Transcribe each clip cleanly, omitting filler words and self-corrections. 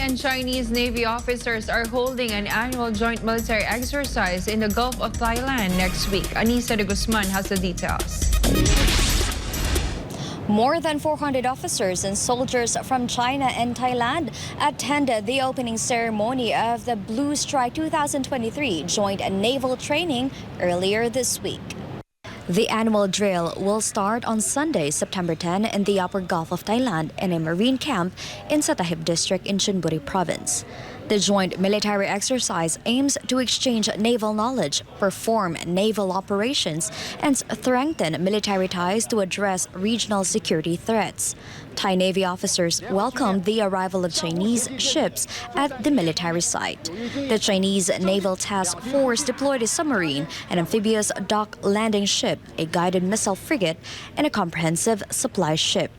and Chinese Navy officers are holding an annual joint military exercise in the Gulf of Thailand next week. Anisa de Guzman has the details. More than 400 officers and soldiers from China and Thailand attended the opening ceremony of the Blue Strike 2023 joint naval training earlier this week. The annual drill will start on Sunday, September 10 in the upper Gulf of Thailand in a marine camp in Sattahip district in Chonburi province. The joint military exercise aims to exchange naval knowledge, perform naval operations, and strengthen military ties to address regional security threats. Thai Navy officers welcomed the arrival of Chinese ships at the military site. The Chinese Naval Task Force deployed a submarine, an amphibious dock landing ship, a guided missile frigate, and a comprehensive supply ship.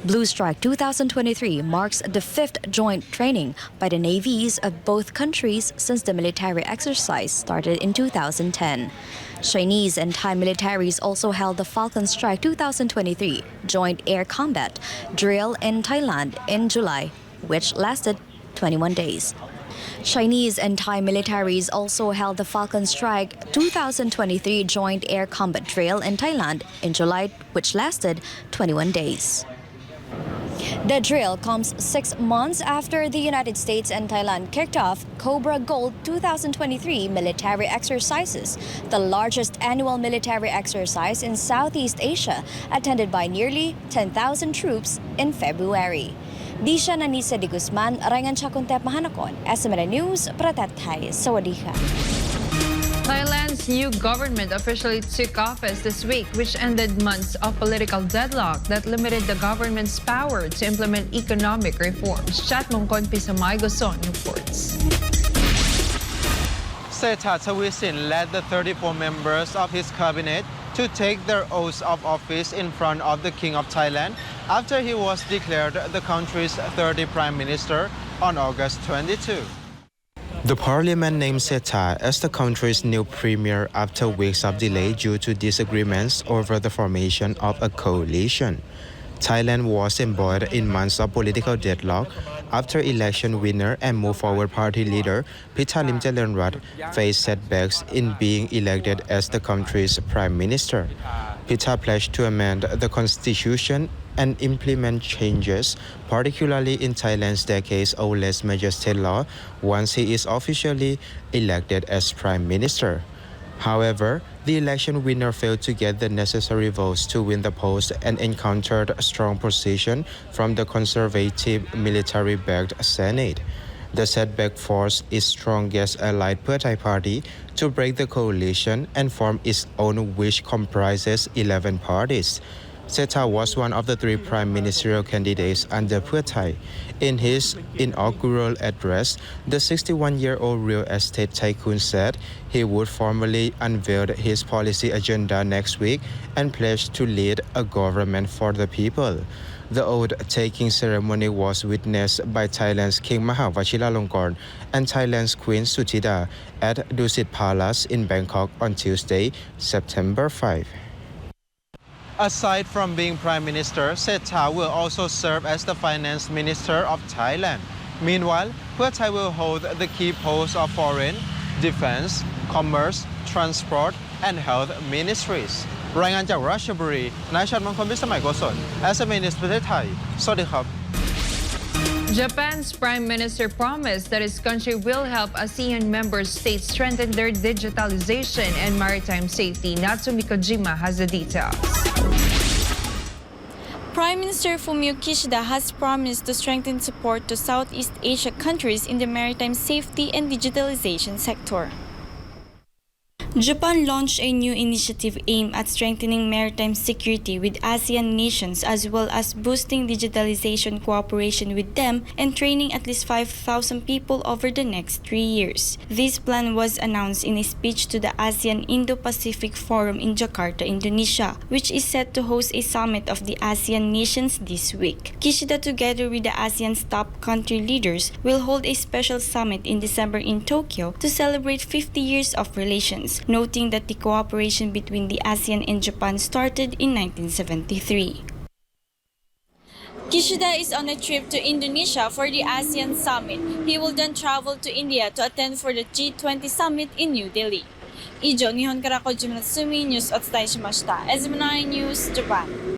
Blue Strike 2023 marks the fifth joint training by the navies of both countries since the military exercise started in 2010. Chinese and Thai militaries also held the Falcon Strike 2023 joint air combat drill in Thailand in July, which lasted 21 days. Chinese and Thai militaries also held the Falcon Strike 2023 joint air combat drill in Thailand in July, which lasted 21 days. The drill comes 6 months after the United States and Thailand kicked off Cobra Gold 2023 military exercises, the largest annual military exercise in Southeast Asia, attended by nearly 10,000 troops in February. Disha Anisa de Guzman, Rangan Chakuntep Mahanakon, SMN News, Pratat Thai, Sawadika. Thailand's new government officially took office this week, which ended months of political deadlock that limited the government's power to implement economic reforms. Chatmongkon Pisamay Goson reports. Seta Tawisin led the 34 members of his cabinet to take their oaths of office in front of the King of Thailand after he was declared the country's 30th Prime Minister on August 22. The parliament named Seta as the country's new premier after weeks of delay due to disagreements over the formation of a coalition. Thailand was embroiled in months of political deadlock after election winner and Move Forward party leader Pitha Limjaroenrat faced setbacks in being elected as the country's prime minister. Pitha pledged to amend the constitution and implement changes, particularly in Thailand's decades-old less majesty law, once he is officially elected as prime minister. However, the election winner failed to get the necessary votes to win the post and encountered strong opposition from the conservative military-backed Senate. The setback forced its strongest allied Pheu Thai party to break the coalition and form its own, which comprises 11 parties. Seta was one of the 3 prime ministerial candidates under Pheu Thai. In his inaugural address, the 61-year-old real estate tycoon said he would formally unveil his policy agenda next week and pledged to lead a government for the people. The oath-taking ceremony was witnessed by Thailand's King Maha Vajiralongkorn and Thailand's Queen Suthida at Dusit Palace in Bangkok on Tuesday, September 5. Aside from being Prime Minister, Seta will also serve as the Finance Minister of Thailand. Meanwhile, Pheu Thai will hold the key posts of Foreign, Defense, Commerce, Transport, and Health Ministries. รายงานจากราชบุรี นายชัดมงคล พิสมัยโกศล SMN News ประเทศไทย สวัสดีครับ Japan's Prime Minister promised that his country will help ASEAN member states strengthen their digitalization and maritime safety. Natsumi Kojima has the details. Prime Minister Fumio Kishida has promised to strengthen support to Southeast Asia countries in the maritime safety and digitalization sector. Japan launched a new initiative aimed at strengthening maritime security with ASEAN nations, as well as boosting digitalization cooperation with them and training at least 5,000 people over the next 3 years. This plan was announced in a speech to the ASEAN Indo-Pacific Forum in Jakarta, Indonesia, which is set to host a summit of the ASEAN nations this week. Kishida, together with the ASEAN's top country leaders, will hold a special summit in December in Tokyo to celebrate 50 years of relations, noting that the cooperation between the ASEAN and Japan started in 1973. Kishida is on a trip to Indonesia for the ASEAN Summit. He will then travel to India to attend for the G20 Summit in New Delhi. 以上、日本から小島なつみニュースお伝えしました。SB9 ニュースジャパン。